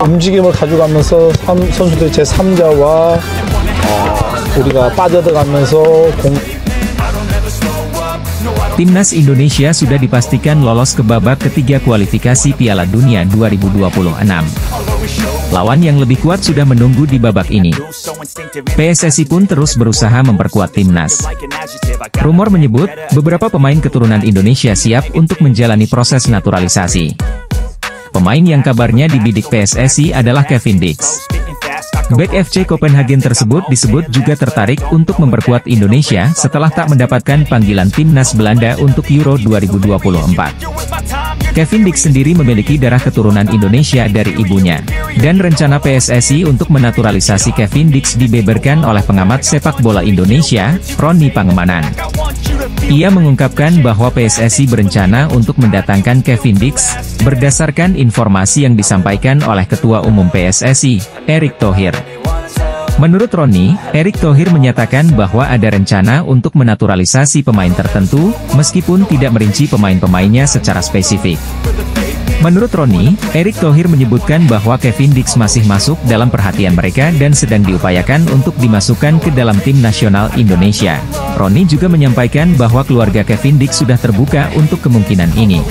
움직임을 가져가면서 선수들의 제3자와 우리가 빠져들어가면서 Timnas Indonesia sudah dipastikan lolos ke babak ketiga kualifikasi Piala Dunia 2026. Lawan yang lebih kuat sudah menunggu di babak ini. PSSI pun terus berusaha memperkuat timnas. Rumor menyebut, beberapa pemain keturunan Indonesia siap untuk menjalani proses naturalisasi. Pemain yang kabarnya dibidik PSSI adalah Kevin Dix. Bek FC Copenhagen tersebut disebut juga tertarik untuk memperkuat Indonesia setelah tak mendapatkan panggilan timnas Belanda untuk Euro 2024. Kevin Dix sendiri memiliki darah keturunan Indonesia dari ibunya. Dan rencana PSSI untuk menaturalisasi Kevin Dix dibeberkan oleh pengamat sepak bola Indonesia, Roni Pangemanan. Ia mengungkapkan bahwa PSSI berencana untuk mendatangkan Kevin Dix, berdasarkan informasi yang disampaikan oleh Ketua Umum PSSI, Erick Thohir. Menurut Roni, Erick Thohir menyatakan bahwa ada rencana untuk menaturalisasi pemain tertentu, meskipun tidak merinci pemain-pemainnya secara spesifik. Menurut Roni, Erick Thohir menyebutkan bahwa Kevin Dix masih masuk dalam perhatian mereka dan sedang diupayakan untuk dimasukkan ke dalam tim nasional Indonesia. Roni juga menyampaikan bahwa keluarga Kevin Dix sudah terbuka untuk kemungkinan ini.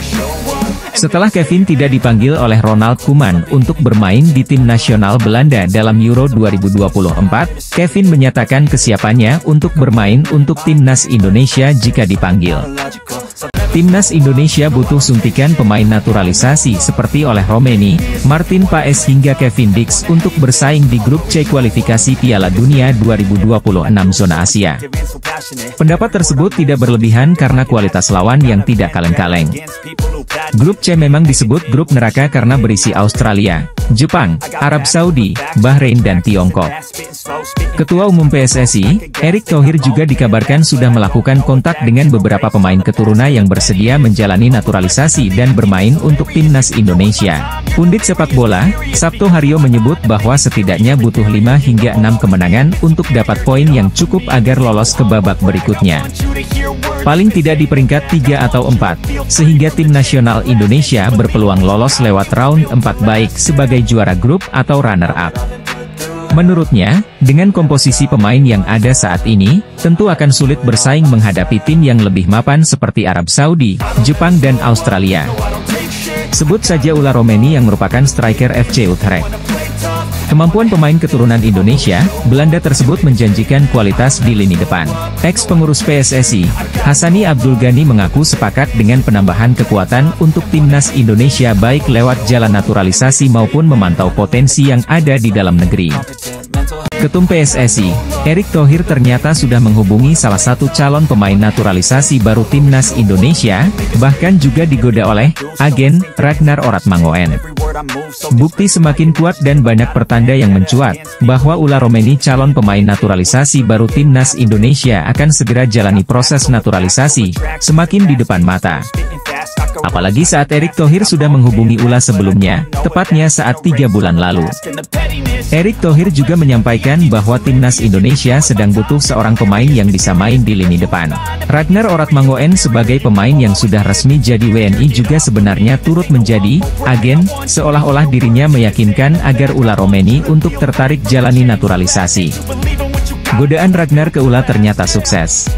Setelah Kevin tidak dipanggil oleh Ronald Koeman untuk bermain di tim nasional Belanda dalam Euro 2024, Kevin menyatakan kesiapannya untuk bermain untuk timnas Indonesia jika dipanggil. Timnas Indonesia butuh suntikan pemain naturalisasi seperti oleh Romeni, Martin Paes hingga Kevin Dix untuk bersaing di grup C kualifikasi Piala Dunia 2026 zona Asia. Pendapat tersebut tidak berlebihan karena kualitas lawan yang tidak kaleng-kaleng. Grup C memang disebut grup neraka karena berisi Australia, Jepang, Arab Saudi, Bahrain dan Tiongkok. Ketua Umum PSSI, Erick Thohir juga dikabarkan sudah melakukan kontak dengan beberapa pemain keturunan yang bersedia menjalani naturalisasi dan bermain untuk timnas Indonesia. Pundit sepak bola, Sabto Haryo menyebut bahwa setidaknya butuh 5 hingga 6 kemenangan untuk dapat poin yang cukup agar lolos ke babak berikutnya. Paling tidak di peringkat 3 atau 4, sehingga tim nasional Indonesia berpeluang lolos lewat round 4 baik sebagai juara grup atau runner-up. Menurutnya, dengan komposisi pemain yang ada saat ini, tentu akan sulit bersaing menghadapi tim yang lebih mapan seperti Arab Saudi, Jepang dan Australia. Sebut saja Ular Romeni yang merupakan striker FC Utrecht. Kemampuan pemain keturunan Indonesia, Belanda tersebut menjanjikan kualitas di lini depan. Ex-pengurus PSSI, Hassani Abdul Ghani mengaku sepakat dengan penambahan kekuatan untuk timnas Indonesia baik lewat jalan naturalisasi maupun memantau potensi yang ada di dalam negeri. Ketum PSSI, Erick Thohir ternyata sudah menghubungi salah satu calon pemain naturalisasi baru timnas Indonesia, bahkan juga digoda oleh agen Ragnar Oratmangoen. Bukti semakin kuat dan banyak pertanda yang mencuat, bahwa Ular Romeni calon pemain naturalisasi baru timnas Indonesia akan segera jalani proses naturalisasi, semakin di depan mata. Apalagi saat Erick Thohir sudah menghubungi Ula sebelumnya, tepatnya saat 3 bulan lalu. Erick Thohir juga menyampaikan bahwa timnas Indonesia sedang butuh seorang pemain yang bisa main di lini depan. Ragnar Oratmangoen sebagai pemain yang sudah resmi jadi WNI juga sebenarnya turut menjadi agen, seolah-olah dirinya meyakinkan agar Ular Romeni untuk tertarik jalani naturalisasi. Godaan Ragnar ke Ula ternyata sukses.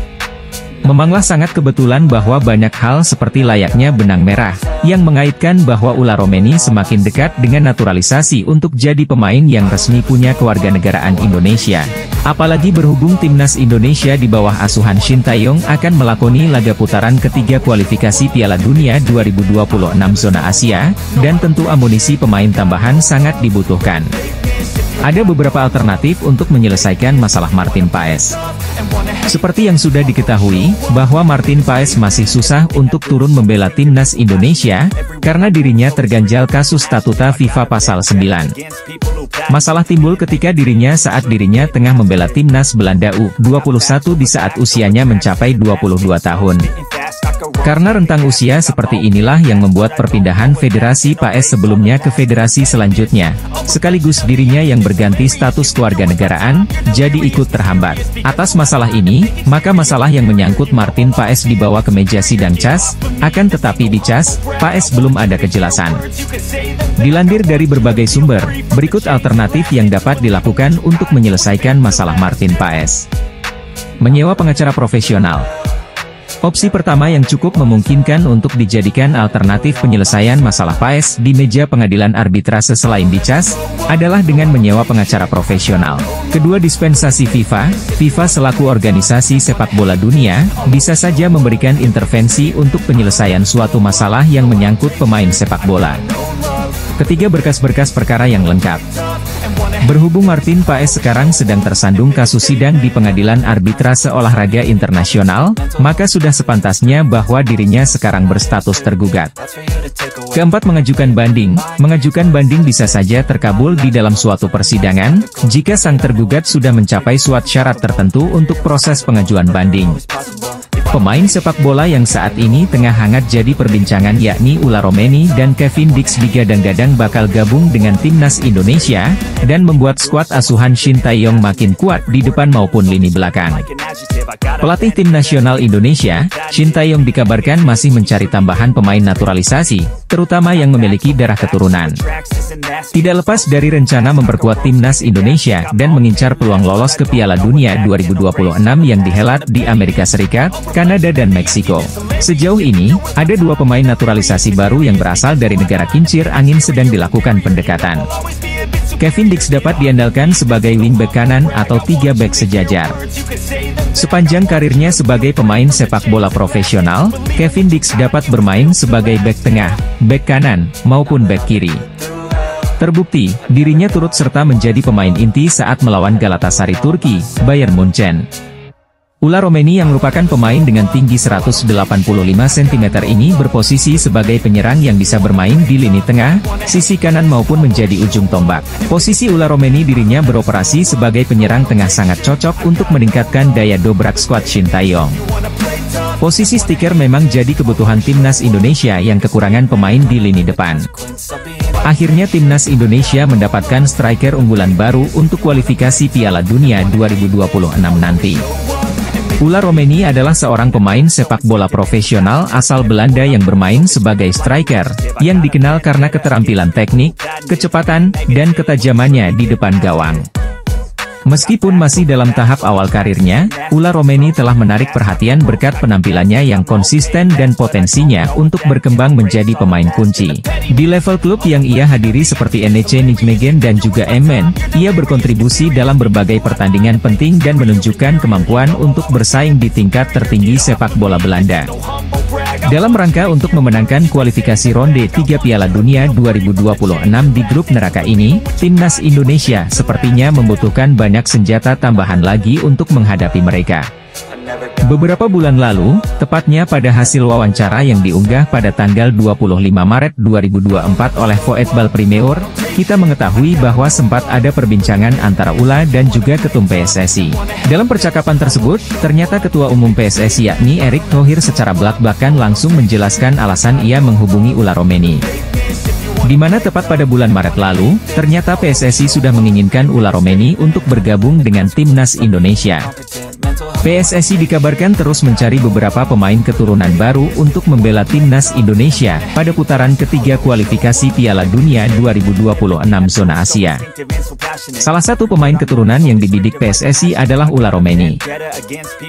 Memanglah sangat kebetulan bahwa banyak hal seperti layaknya benang merah, yang mengaitkan bahwa Ular Romeni semakin dekat dengan naturalisasi untuk jadi pemain yang resmi punya kewarganegaraan Indonesia. Apalagi berhubung timnas Indonesia di bawah asuhan Shin Tae-yong akan melakoni laga putaran ketiga kualifikasi Piala Dunia 2026 zona Asia, dan tentu amunisi pemain tambahan sangat dibutuhkan. Ada beberapa alternatif untuk menyelesaikan masalah Martin Paes. Seperti yang sudah diketahui, bahwa Martin Paes masih susah untuk turun membela timnas Indonesia, karena dirinya terganjal kasus statuta FIFA pasal 9. Masalah timbul ketika dirinya saat dirinya tengah membela timnas Belanda U21 di saat usianya mencapai 22 tahun. Karena rentang usia seperti inilah yang membuat perpindahan Federasi PAS sebelumnya ke federasi selanjutnya, sekaligus dirinya yang berganti status kewarganegaraan, jadi ikut terhambat. Atas masalah ini, maka masalah yang menyangkut Martin Paes dibawa ke meja sidang CAS, akan tetapi di CAS, Paes belum ada kejelasan. Dilansir dari berbagai sumber, berikut alternatif yang dapat dilakukan untuk menyelesaikan masalah Martin Paes. Menyewa pengacara profesional. Opsi pertama yang cukup memungkinkan untuk dijadikan alternatif penyelesaian masalah Paes di meja pengadilan arbitrase selain di CAS, adalah dengan menyewa pengacara profesional. Kedua dispensasi FIFA selaku organisasi sepak bola dunia, bisa saja memberikan intervensi untuk penyelesaian suatu masalah yang menyangkut pemain sepak bola. Ketiga, berkas-berkas perkara yang lengkap. Berhubung Martin Paes sekarang sedang tersandung kasus sidang di Pengadilan Arbitrase Olahraga Internasional, maka sudah sepantasnya bahwa dirinya sekarang berstatus tergugat. Keempat, mengajukan banding. Mengajukan banding bisa saja terkabul di dalam suatu persidangan, jika sang tergugat sudah mencapai suatu syarat tertentu untuk proses pengajuan banding. Pemain sepak bola yang saat ini tengah hangat jadi perbincangan yakni Ulla Romeni dan Kevin Dix digadang-gadang bakal gabung dengan timnas Indonesia, dan membuat skuad asuhan Shin Tae-yong makin kuat di depan maupun lini belakang. Pelatih tim nasional Indonesia, Shin Tae-yong dikabarkan masih mencari tambahan pemain naturalisasi, terutama yang memiliki darah keturunan. Tidak lepas dari rencana memperkuat timnas Indonesia dan mengincar peluang lolos ke Piala Dunia 2026 yang dihelat di Amerika Serikat, Kanada dan Meksiko. Sejauh ini, ada 2 pemain naturalisasi baru yang berasal dari negara kincir angin sedang dilakukan pendekatan. Kevin Dix dapat diandalkan sebagai wingback kanan atau 3 bek sejajar. Sepanjang karirnya sebagai pemain sepak bola profesional, Kevin Dix dapat bermain sebagai bek tengah, bek kanan, maupun bek kiri. Terbukti, dirinya turut serta menjadi pemain inti saat melawan Galatasaray Turki, Bayern Munchen. Ulla Romeni yang merupakan pemain dengan tinggi 185 cm ini berposisi sebagai penyerang yang bisa bermain di lini tengah, sisi kanan maupun menjadi ujung tombak. Posisi Ulla Romeni dirinya beroperasi sebagai penyerang tengah sangat cocok untuk meningkatkan daya dobrak skuad Shin Tae-yong. Posisi stiker memang jadi kebutuhan timnas Indonesia yang kekurangan pemain di lini depan. Akhirnya timnas Indonesia mendapatkan striker unggulan baru untuk kualifikasi Piala Dunia 2026 nanti. Ulla Romeni adalah seorang pemain sepak bola profesional asal Belanda yang bermain sebagai striker, yang dikenal karena keterampilan teknik, kecepatan, dan ketajamannya di depan gawang. Meskipun masih dalam tahap awal karirnya, Ulla Romeni telah menarik perhatian berkat penampilannya yang konsisten dan potensinya untuk berkembang menjadi pemain kunci. Di level klub yang ia hadiri seperti NEC Nijmegen dan juga Emmen, ia berkontribusi dalam berbagai pertandingan penting dan menunjukkan kemampuan untuk bersaing di tingkat tertinggi sepak bola Belanda. Dalam rangka untuk memenangkan kualifikasi ronde 3 Piala Dunia 2026 di grup neraka ini, timnas Indonesia sepertinya membutuhkan banyak senjata tambahan lagi untuk menghadapi mereka. Beberapa bulan lalu, tepatnya pada hasil wawancara yang diunggah pada tanggal 25 Maret 2024 oleh Football Premier, kita mengetahui bahwa sempat ada perbincangan antara Ulla dan juga Ketum PSSI. Dalam percakapan tersebut, ternyata Ketua Umum PSSI yakni Erick Thohir secara belak-belakan langsung menjelaskan alasan ia menghubungi Ulla Romeni. Di mana tepat pada bulan Maret lalu, ternyata PSSI sudah menginginkan Ulla Romeni untuk bergabung dengan timnas Indonesia. PSSI dikabarkan terus mencari beberapa pemain keturunan baru untuk membela timnas Indonesia pada putaran ketiga kualifikasi Piala Dunia 2026 zona Asia. Salah satu pemain keturunan yang dibidik PSSI adalah Ulla Romeni.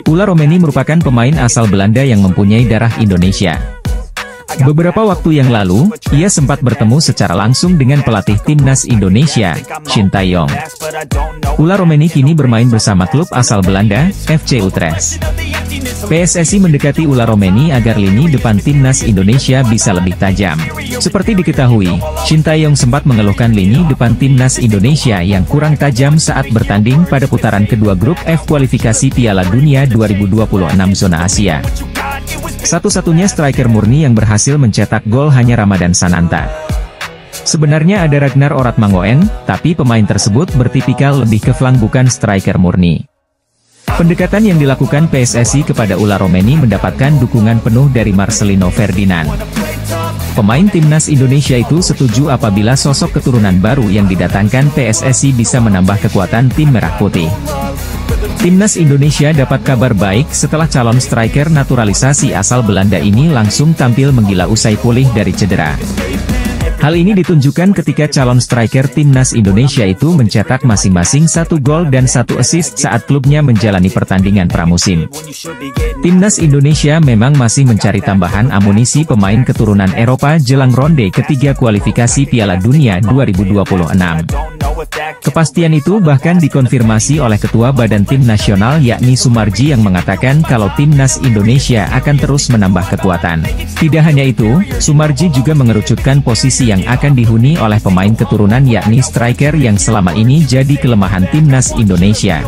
Ulla Romeni merupakan pemain asal Belanda yang mempunyai darah Indonesia. Beberapa waktu yang lalu, ia sempat bertemu secara langsung dengan pelatih timnas Indonesia, Shin Tae-yong. Ulla Romeni kini bermain bersama klub asal Belanda, FC Utrecht. PSSI mendekati Ulla Romeni agar lini depan timnas Indonesia bisa lebih tajam. Seperti diketahui, Shin Tae-yong sempat mengeluhkan lini depan timnas Indonesia yang kurang tajam saat bertanding pada putaran kedua grup F kualifikasi Piala Dunia 2026 zona Asia. Satu-satunya striker murni yang berhasil mencetak gol hanya Ramadan Sananta. Sebenarnya ada Ragnar Oratmangoen, tapi pemain tersebut bertipikal lebih ke flank bukan striker murni. Pendekatan yang dilakukan PSSI kepada Ula Romeni mendapatkan dukungan penuh dari Marcelino Ferdinand. Pemain timnas Indonesia itu setuju apabila sosok keturunan baru yang didatangkan PSSI bisa menambah kekuatan tim merah putih. Timnas Indonesia dapat kabar baik setelah calon striker naturalisasi asal Belanda ini langsung tampil menggila usai pulih dari cedera. Hal ini ditunjukkan ketika calon striker timnas Indonesia itu mencetak masing-masing 1 gol dan 1 assist saat klubnya menjalani pertandingan pramusim. Timnas Indonesia memang masih mencari tambahan amunisi pemain keturunan Eropa jelang ronde ketiga kualifikasi Piala Dunia 2026. Kepastian itu bahkan dikonfirmasi oleh Ketua Badan Tim Nasional yakni Sumarji yang mengatakan kalau timnas Indonesia akan terus menambah kekuatan. Tidak hanya itu, Sumarji juga mengerucutkan posisi yang akan dihuni oleh pemain keturunan yakni striker yang selama ini jadi kelemahan timnas Indonesia.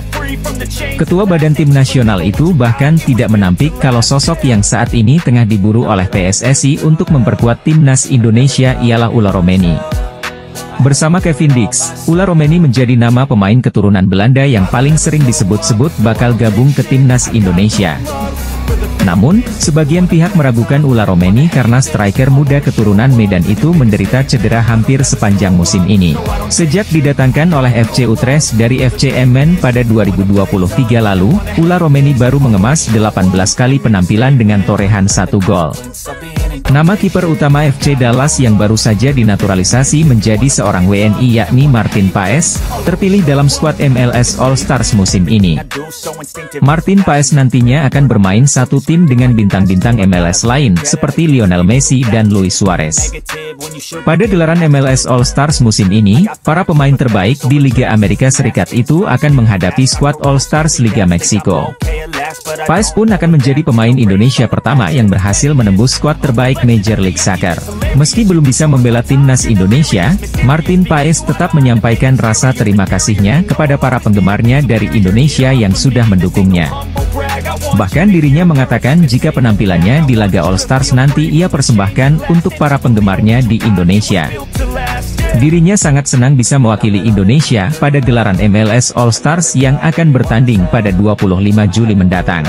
Ketua Badan Tim Nasional itu bahkan tidak menampik kalau sosok yang saat ini tengah diburu oleh PSSI untuk memperkuat timnas Indonesia ialah Ula Romeni. Bersama Kevin Dix, Ula Romeni menjadi nama pemain keturunan Belanda yang paling sering disebut-sebut bakal gabung ke timnas Indonesia. Namun, sebagian pihak meragukan Ula Romeni karena striker muda keturunan Medan itu menderita cedera hampir sepanjang musim ini. Sejak didatangkan oleh FC Utrecht dari FC Emmen pada 2023 lalu, Ula Romeni baru mengemas 18 kali penampilan dengan torehan 1 gol. Nama kiper utama FC Dallas yang baru saja dinaturalisasi menjadi seorang WNI yakni Martin Paes, terpilih dalam skuad MLS All Stars musim ini. Martin Paes nantinya akan bermain satu tim dengan bintang-bintang MLS lain seperti Lionel Messi dan Luis Suarez. Pada gelaran MLS All Stars musim ini, para pemain terbaik di Liga Amerika Serikat itu akan menghadapi skuad All Stars Liga Meksiko. Paes pun akan menjadi pemain Indonesia pertama yang berhasil menembus skuad terbaik Major League Soccer. Meski belum bisa membela timnas Indonesia, Martin Paes tetap menyampaikan rasa terima kasihnya kepada para penggemarnya dari Indonesia yang sudah mendukungnya. Bahkan dirinya mengatakan jika penampilannya di laga All Stars nanti ia persembahkan untuk para penggemarnya di Indonesia. Dirinya sangat senang bisa mewakili Indonesia pada gelaran MLS All Stars yang akan bertanding pada 25 Juli mendatang.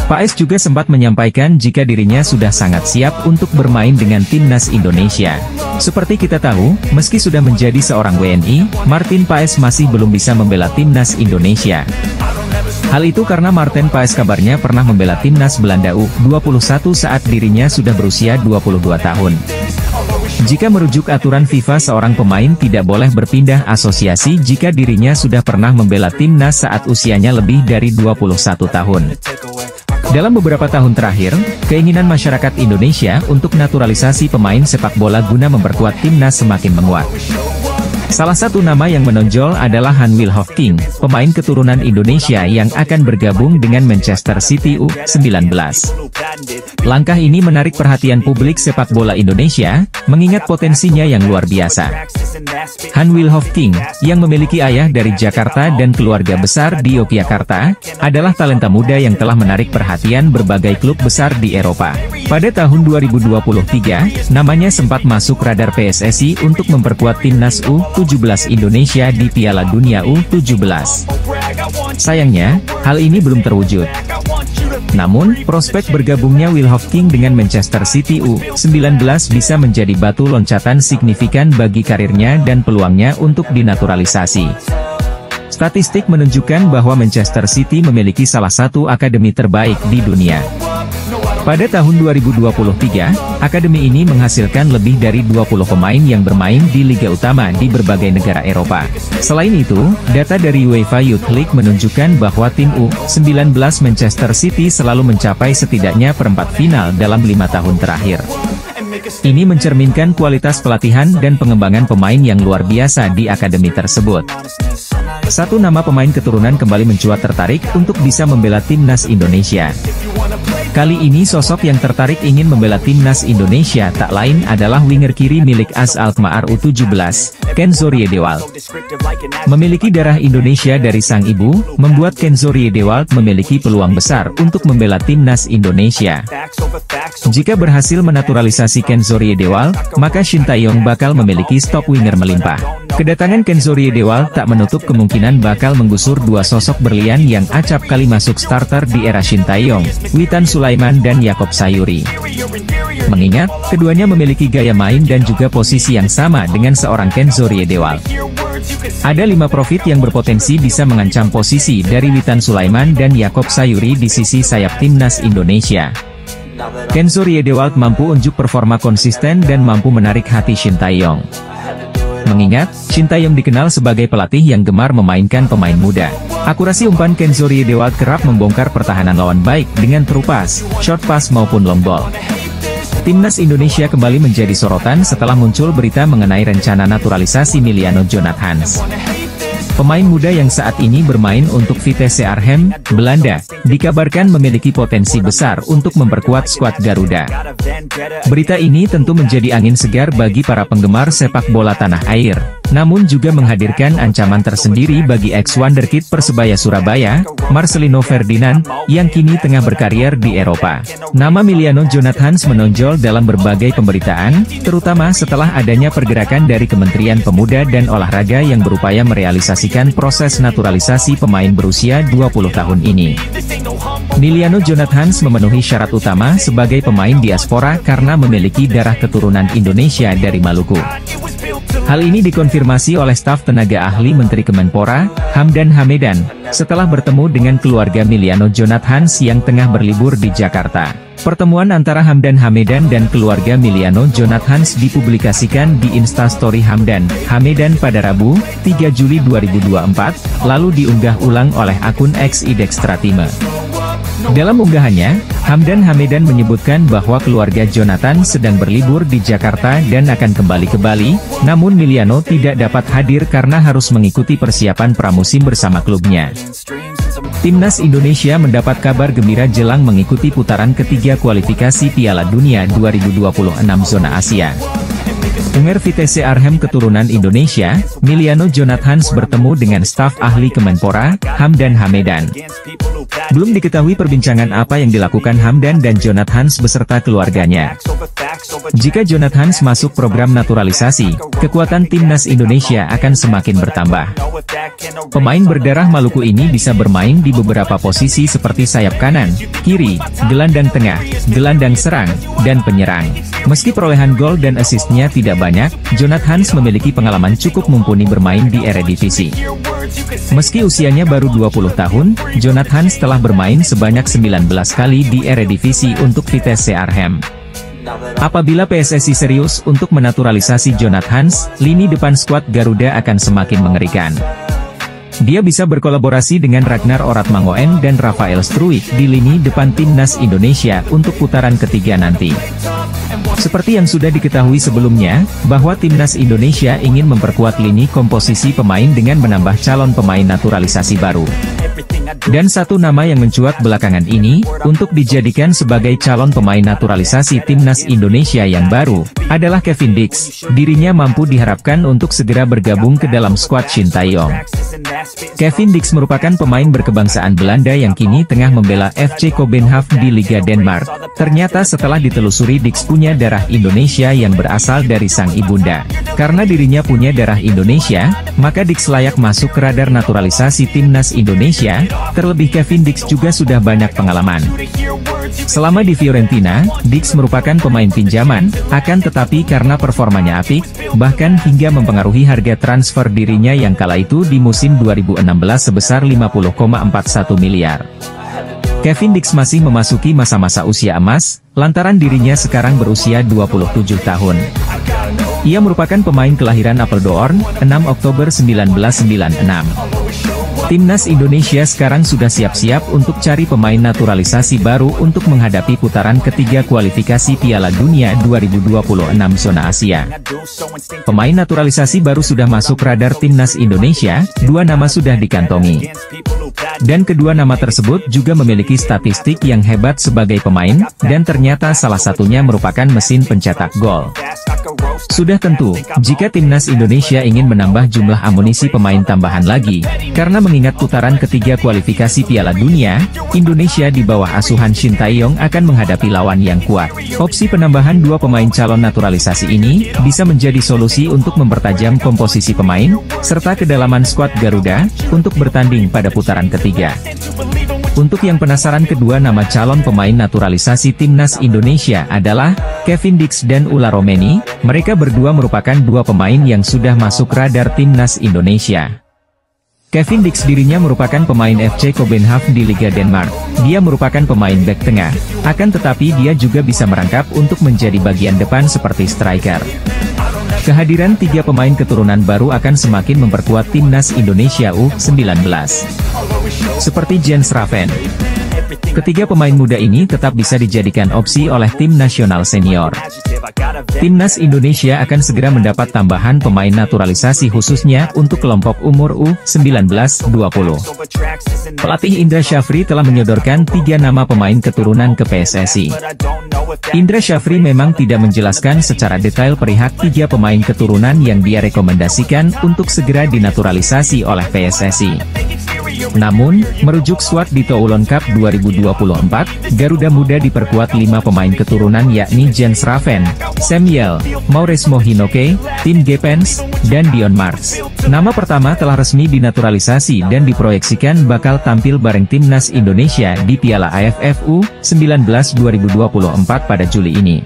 Paes juga sempat menyampaikan jika dirinya sudah sangat siap untuk bermain dengan timnas Indonesia. Seperti kita tahu, meski sudah menjadi seorang WNI, Martin Paes masih belum bisa membela timnas Indonesia. Hal itu karena Martin Paes kabarnya pernah membela timnas Belanda U21 saat dirinya sudah berusia 22 tahun. Jika merujuk aturan FIFA, seorang pemain tidak boleh berpindah asosiasi jika dirinya sudah pernah membela timnas saat usianya lebih dari 21 tahun. Dalam beberapa tahun terakhir, keinginan masyarakat Indonesia untuk naturalisasi pemain sepak bola guna memperkuat timnas semakin menguat. Salah satu nama yang menonjol adalah Han Wilhoffking, pemain keturunan Indonesia yang akan bergabung dengan Manchester City U19. Langkah ini menarik perhatian publik sepak bola Indonesia, mengingat potensinya yang luar biasa. Han Wilhoffking, yang memiliki ayah dari Jakarta dan keluarga besar di Yogyakarta, adalah talenta muda yang telah menarik perhatian berbagai klub besar di Eropa. Pada tahun 2023, namanya sempat masuk radar PSSI untuk memperkuat timnas U17 Indonesia di Piala Dunia U17. Sayangnya, hal ini belum terwujud. Namun, prospek bergabungnya Wilhoffking dengan Manchester City U19 bisa menjadi batu loncatan signifikan bagi karirnya dan peluangnya untuk dinaturalisasi. Statistik menunjukkan bahwa Manchester City memiliki salah satu akademi terbaik di dunia. Pada tahun 2023, akademi ini menghasilkan lebih dari 20 pemain yang bermain di liga utama di berbagai negara Eropa. Selain itu, data dari UEFA Youth League menunjukkan bahwa tim U19 Manchester City selalu mencapai setidaknya perempat final dalam 5 tahun terakhir. Ini mencerminkan kualitas pelatihan dan pengembangan pemain yang luar biasa di akademi tersebut. Satu nama pemain keturunan kembali mencuat tertarik untuk bisa membela timnas Indonesia. Kali ini sosok yang tertarik ingin membela timnas Indonesia tak lain adalah winger kiri milik AS Alkmaar U17, Kenzo Riedewald. Memiliki darah Indonesia dari sang ibu, membuat Kenzo Riedewald memiliki peluang besar untuk membela timnas Indonesia. Jika berhasil menaturalisasi Kenzo Riedewald, maka Shin Tae-yong bakal memiliki stok winger melimpah. Kedatangan Kenzo Riedewald tak menutup kemungkinan bakal menggusur dua sosok berlian yang acap kali masuk starter di era Shin Tae-yong, Witan Sulaiman dan Yaakob Sayuri. Mengingat, keduanya memiliki gaya main dan juga posisi yang sama dengan seorang Kenzo Riedewald. Ada 5 profit yang berpotensi bisa mengancam posisi dari Witan Sulaiman dan Yaakob Sayuri di sisi sayap timnas Indonesia. Kenzo Riedewald mampu unjuk performa konsisten dan mampu menarik hati Shin Tae-yong. Mengingat, Shin Tae-yong dikenal sebagai pelatih yang gemar memainkan pemain muda. Akurasi umpan Kenzo Riedewald kerap membongkar pertahanan lawan baik dengan true pass, short pass maupun long ball. Timnas Indonesia kembali menjadi sorotan setelah muncul berita mengenai rencana naturalisasi Miliano Jonathans. Pemain muda yang saat ini bermain untuk Vitesse Arnhem, Belanda, dikabarkan memiliki potensi besar untuk memperkuat skuad Garuda. Berita ini tentu menjadi angin segar bagi para penggemar sepak bola tanah air, namun juga menghadirkan ancaman tersendiri bagi ex-wonderkid Persebaya Surabaya, Marcelino Ferdinand, yang kini tengah berkarier di Eropa. Nama Miliano Jonathans menonjol dalam berbagai pemberitaan, terutama setelah adanya pergerakan dari Kementerian Pemuda dan Olahraga yang berupaya merealisasikan proses naturalisasi pemain berusia 20 tahun ini. Miliano Jonathans memenuhi syarat utama sebagai pemain diaspora karena memiliki darah keturunan Indonesia dari Maluku. Hal ini dikonfirmasi oleh staf tenaga ahli Menteri Kemenpora, Hamdan Hamedan, setelah bertemu dengan keluarga Miliano Jonathans yang tengah berlibur di Jakarta. Pertemuan antara Hamdan Hamedan dan keluarga Miliano Jonathans dipublikasikan di Instastory Hamdan Hamedan pada Rabu, 3 Juli 2024, lalu diunggah ulang oleh akun X @idextratime. Dalam unggahannya, Hamdan Hamedan menyebutkan bahwa keluarga Jonathan sedang berlibur di Jakarta dan akan kembali ke Bali, namun Miliano tidak dapat hadir karena harus mengikuti persiapan pramusim bersama klubnya. Timnas Indonesia mendapat kabar gembira jelang mengikuti putaran ketiga kualifikasi Piala Dunia 2026 zona Asia. Unger Vitesse Arnhem keturunan Indonesia, Miliano Jonathans bertemu dengan staf ahli Kemenpora, Hamdan Hamedan. Belum diketahui perbincangan apa yang dilakukan Hamdan dan Jonathans beserta keluarganya. Jika Jonathans masuk program naturalisasi, kekuatan timnas Indonesia akan semakin bertambah. Pemain berdarah Maluku ini bisa bermain di beberapa posisi seperti sayap kanan, kiri, gelandang tengah, gelandang serang, dan penyerang. Meski perolehan gol dan asisnya tidak banyak, Jonathans memiliki pengalaman cukup mumpuni bermain di Eredivisie. Meski usianya baru 20 tahun, Jonathans telah bermain sebanyak 19 kali di Eredivisie untuk Vitesse Arnhem. Apabila PSSI serius untuk menaturalisasi Jonathans, lini depan skuad Garuda akan semakin mengerikan. Dia bisa berkolaborasi dengan Ragnar Oratmangoen dan Rafael Struijk di lini depan timnas Indonesia untuk putaran ketiga nanti. Seperti yang sudah diketahui sebelumnya, bahwa timnas Indonesia ingin memperkuat lini komposisi pemain dengan menambah calon pemain naturalisasi baru. Dan satu nama yang mencuat belakangan ini, untuk dijadikan sebagai calon pemain naturalisasi timnas Indonesia yang baru, adalah Kevin Dix. Dirinya mampu diharapkan untuk segera bergabung ke dalam skuad Shin Tae-yong. Kevin Dix merupakan pemain berkebangsaan Belanda yang kini tengah membela FC Kopenhagen di Liga Denmark. Ternyata setelah ditelusuri Dix punya darah Indonesia yang berasal dari sang ibunda. Karena dirinya punya darah Indonesia, maka Dix layak masuk ke radar naturalisasi timnas Indonesia. Terlebih Kevin Dix juga sudah banyak pengalaman. Selama di Fiorentina, Dix merupakan pemain pinjaman, akan tetapi karena performanya apik, bahkan hingga mempengaruhi harga transfer dirinya yang kala itu di musim 2016 sebesar 50,41 miliar. Kevin Dix masih memasuki masa-masa usia emas, lantaran dirinya sekarang berusia 27 tahun. Ia merupakan pemain kelahiran Apeldoorn, 6 Oktober 1996. Timnas Indonesia sekarang sudah siap-siap untuk cari pemain naturalisasi baru untuk menghadapi putaran ketiga kualifikasi Piala Dunia 2026 zona Asia. Pemain naturalisasi baru sudah masuk radar timnas Indonesia, 2 nama sudah dikantongi. Dan kedua nama tersebut juga memiliki statistik yang hebat sebagai pemain, dan ternyata salah satunya merupakan mesin pencetak gol. Sudah tentu, jika timnas Indonesia ingin menambah jumlah amunisi pemain tambahan lagi, karena mengingat putaran ketiga kualifikasi Piala Dunia, Indonesia di bawah asuhan Shin Tae-yong akan menghadapi lawan yang kuat. Opsi penambahan 2 pemain calon naturalisasi ini, bisa menjadi solusi untuk mempertajam komposisi pemain, serta kedalaman skuad Garuda, untuk bertanding pada putaran ketiga. Untuk yang penasaran, kedua nama calon pemain naturalisasi timnas Indonesia adalah Kevin Dix dan Ula Romeni. Mereka berdua merupakan 2 pemain yang sudah masuk radar timnas Indonesia. Kevin Dix dirinya merupakan pemain FC Copenhagen di Liga Denmark. Dia merupakan pemain bek tengah, akan tetapi dia juga bisa merangkap untuk menjadi bagian depan seperti striker. Kehadiran 3 pemain keturunan baru akan semakin memperkuat timnas Indonesia U19. Seperti Jens Raven. Ketiga pemain muda ini tetap bisa dijadikan opsi oleh tim nasional senior. Timnas Indonesia akan segera mendapat tambahan pemain naturalisasi khususnya untuk kelompok umur U19-20. Pelatih Indra Syafri telah menyodorkan 3 nama pemain keturunan ke PSSI. Indra Syafri memang tidak menjelaskan secara detail perihal 3 pemain keturunan yang dia rekomendasikan untuk segera dinaturalisasi oleh PSSI. Namun, merujuk skuad di Toulon Cup 2024, Garuda Muda diperkuat 5 pemain keturunan yakni Jens Raven, Samuel, Mauresmo Hinoke, Tim Gepens, dan Dion Marks. Nama pertama telah resmi dinaturalisasi dan diproyeksikan bakal tampil bareng timnas Indonesia di Piala AFF U19 2024 pada Juli ini.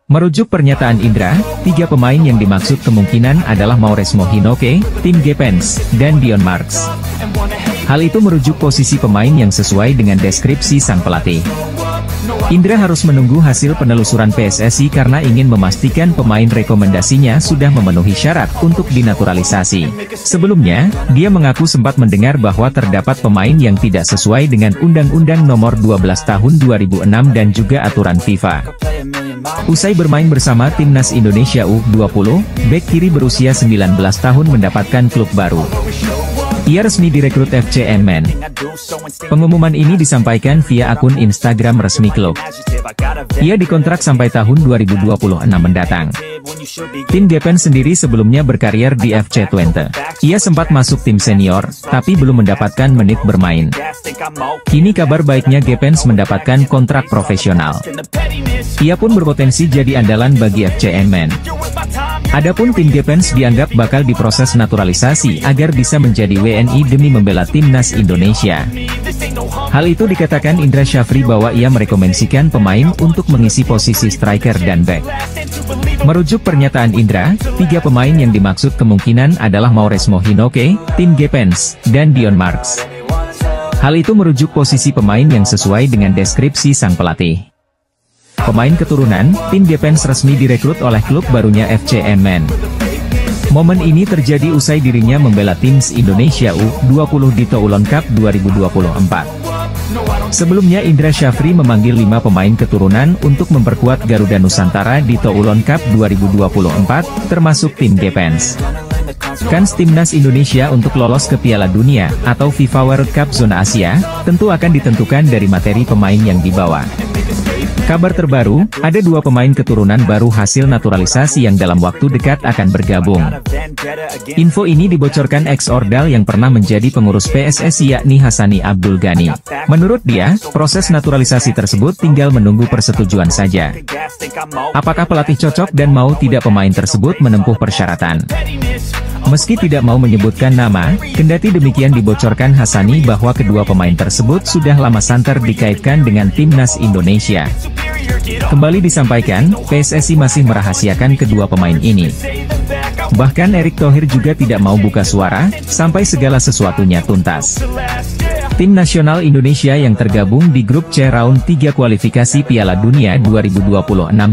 Merujuk pernyataan Indra, 3 pemain yang dimaksud kemungkinan adalah Mauresmo Hinoke, Tim Gepens, dan Dion Marks. Hal itu merujuk posisi pemain yang sesuai dengan deskripsi sang pelatih. Indra harus menunggu hasil penelusuran PSSI karena ingin memastikan pemain rekomendasinya sudah memenuhi syarat untuk dinaturalisasi. Sebelumnya, dia mengaku sempat mendengar bahwa terdapat pemain yang tidak sesuai dengan Undang-Undang Nomor 12 Tahun 2006 dan juga aturan FIFA. Usai bermain bersama timnas Indonesia U20, bek kiri berusia 19 tahun mendapatkan klub baru. Ia resmi direkrut FC Emmen. Pengumuman ini disampaikan via akun Instagram resmi klub. Ia dikontrak sampai tahun 2026 mendatang. Tim Gepens sendiri sebelumnya berkarier di FC Twente. Ia sempat masuk tim senior, tapi belum mendapatkan menit bermain. Kini kabar baiknya Gepens mendapatkan kontrak profesional. Ia pun berpotensi jadi andalan bagi FC Emmen. Adapun tim Gepens dianggap bakal diproses naturalisasi agar bisa menjadi WNI demi membela timnas Indonesia. Hal itu dikatakan Indra Syafri bahwa ia merekomendasikan pemain untuk mengisi posisi striker dan bek. Merujuk pernyataan Indra, 3 pemain yang dimaksud kemungkinan adalah Mauresmo Hinoke, Tim Gepens, dan Dion Marks. Hal itu merujuk posisi pemain yang sesuai dengan deskripsi sang pelatih. Pemain keturunan, Tim Gepens resmi direkrut oleh klub barunya FC Emmen. Momen ini terjadi usai dirinya membela timnas Indonesia U20 di Toulon Cup 2024. Sebelumnya Indra Syafri memanggil 5 pemain keturunan untuk memperkuat Garuda Nusantara di Toulon Cup 2024, termasuk Tim Gepens. Kans timnas Indonesia untuk lolos ke Piala Dunia, atau FIFA World Cup Zona Asia, tentu akan ditentukan dari materi pemain yang dibawa. Kabar terbaru, ada 2 pemain keturunan baru hasil naturalisasi yang dalam waktu dekat akan bergabung. Info ini dibocorkan ex-Ordal yang pernah menjadi pengurus PSSI yakni Hassani Abdul Ghani. Menurut dia, proses naturalisasi tersebut tinggal menunggu persetujuan saja. Apakah pelatih cocok dan mau tidak pemain tersebut menempuh persyaratan? Meski tidak mau menyebutkan nama, kendati demikian dibocorkan Hassani bahwa kedua pemain tersebut sudah lama santer dikaitkan dengan timnas Indonesia. Kembali disampaikan, PSSI masih merahasiakan kedua pemain ini. Bahkan Erick Thohir juga tidak mau buka suara, sampai segala sesuatunya tuntas. Tim nasional Indonesia yang tergabung di grup C round 3 kualifikasi Piala Dunia 2026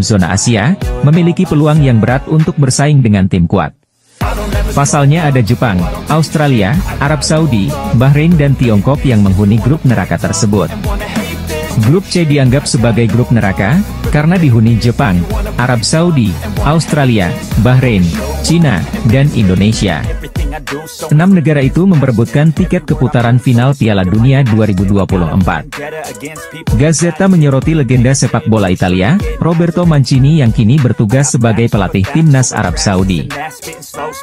Zona Asia, memiliki peluang yang berat untuk bersaing dengan tim kuat. Pasalnya ada Jepang, Australia, Arab Saudi, Bahrain dan Tiongkok yang menghuni grup neraka tersebut. Grup C dianggap sebagai grup neraka, karena dihuni Jepang, Arab Saudi, Australia, Bahrain, Cina, dan Indonesia. 6 negara itu memperebutkan tiket ke putaran final Piala Dunia 2024. Gazzetta menyoroti legenda sepak bola Italia, Roberto Mancini yang kini bertugas sebagai pelatih timnas Arab Saudi.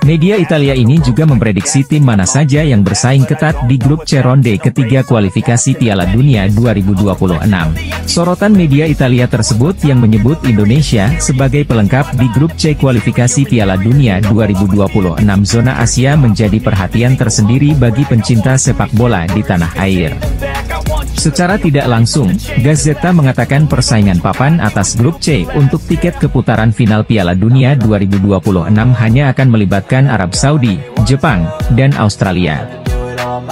Media Italia ini juga memprediksi tim mana saja yang bersaing ketat di grup C ronde ketiga kualifikasi Piala Dunia 2026. Sorotan media Italia tersebut yang menyebut Indonesia sebagai pelengkap di grup C kualifikasi Piala Dunia 2026 zona Asia menjadi perhatian tersendiri bagi pencinta sepak bola di tanah air. Secara tidak langsung, Gazzetta mengatakan persaingan papan atas grup C untuk tiket ke putaran final Piala Dunia 2026 hanya akan melibatkan Arab Saudi, Jepang, dan Australia.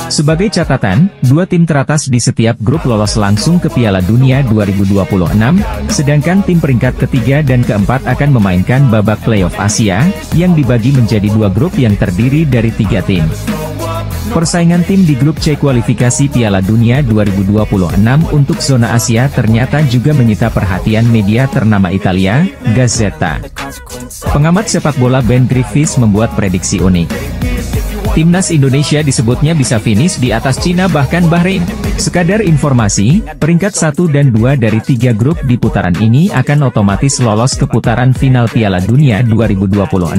Sebagai catatan, 2 tim teratas di setiap grup lolos langsung ke Piala Dunia 2026, sedangkan tim peringkat ketiga dan keempat akan memainkan babak playoff Asia, yang dibagi menjadi 2 grup yang terdiri dari 3 tim. Persaingan tim di grup C kualifikasi Piala Dunia 2026 untuk zona Asia ternyata juga menyita perhatian media ternama Italia, Gazzetta. Pengamat sepak bola Ben Griffiths membuat prediksi unik. Timnas Indonesia disebutnya bisa finish di atas Cina bahkan Bahrain. Sekadar informasi, peringkat 1 dan 2 dari 3 grup di putaran ini akan otomatis lolos ke putaran final Piala Dunia 2026.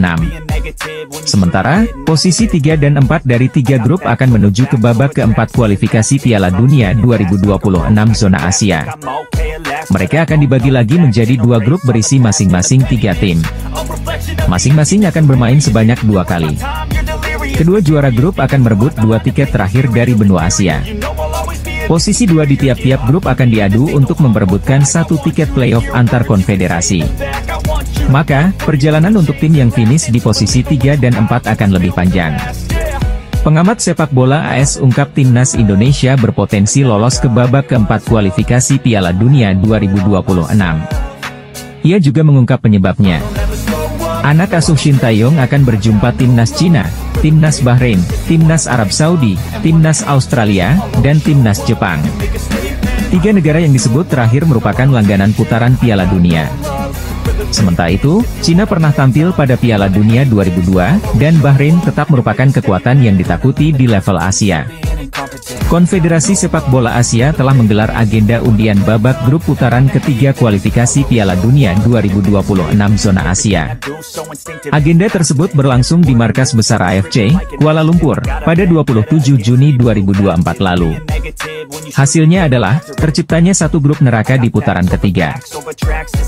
Sementara, posisi 3 dan 4 dari 3 grup akan menuju ke babak keempat kualifikasi Piala Dunia 2026 zona Asia. Mereka akan dibagi lagi menjadi 2 grup berisi masing-masing 3 tim. Masing-masing akan bermain sebanyak 2 kali. Kedua juara grup akan merebut 2 tiket terakhir dari benua Asia. Posisi 2 di tiap-tiap grup akan diadu untuk memperebutkan 1 tiket playoff antar konfederasi. Maka, perjalanan untuk tim yang finish di posisi 3 dan 4 akan lebih panjang. Pengamat sepak bola AS ungkap timnas Indonesia berpotensi lolos ke babak keempat kualifikasi Piala Dunia 2026. Ia juga mengungkap penyebabnya. Anak asuh Shin Tae-yong akan berjumpa timnas Cina, timnas Bahrain, timnas Arab Saudi, timnas Australia, dan timnas Jepang. 3 negara yang disebut terakhir merupakan langganan putaran Piala Dunia. Sementara itu, Cina pernah tampil pada Piala Dunia 2002, dan Bahrain tetap merupakan kekuatan yang ditakuti di level Asia. Konfederasi Sepak Bola Asia telah menggelar agenda undian babak grup putaran ketiga kualifikasi Piala Dunia 2026 zona Asia. Agenda tersebut berlangsung di markas besar AFC, Kuala Lumpur, pada 27 Juni 2024 lalu. Hasilnya adalah, terciptanya 1 grup neraka di putaran ketiga.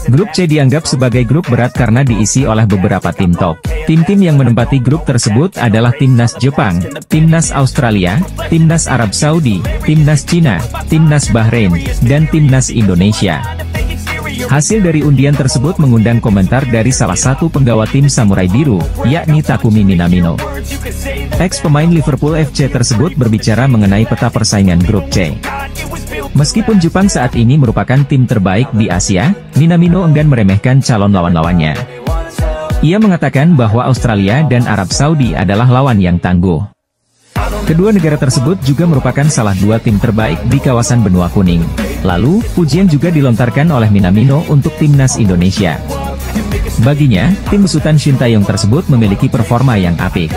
Grup C dianggap sebagai grup berat karena diisi oleh beberapa tim top. Tim-tim yang menempati grup tersebut adalah timnas Jepang, timnas Australia, timnas Arab Saudi, timnas Cina, timnas Bahrain, dan timnas Indonesia. Hasil dari undian tersebut mengundang komentar dari salah satu penggawa tim Samurai Biru, yakni Takumi Minamino. Ex-pemain Liverpool FC tersebut berbicara mengenai peta persaingan grup C. Meskipun Jepang saat ini merupakan tim terbaik di Asia, Minamino enggan meremehkan calon lawan-lawannya. Ia mengatakan bahwa Australia dan Arab Saudi adalah lawan yang tangguh. Kedua negara tersebut juga merupakan salah 2 tim terbaik di kawasan benua kuning. Lalu, pujian juga dilontarkan oleh Minamino untuk timnas Indonesia. Baginya, tim besutan Shin Tae-yong tersebut memiliki performa yang apik.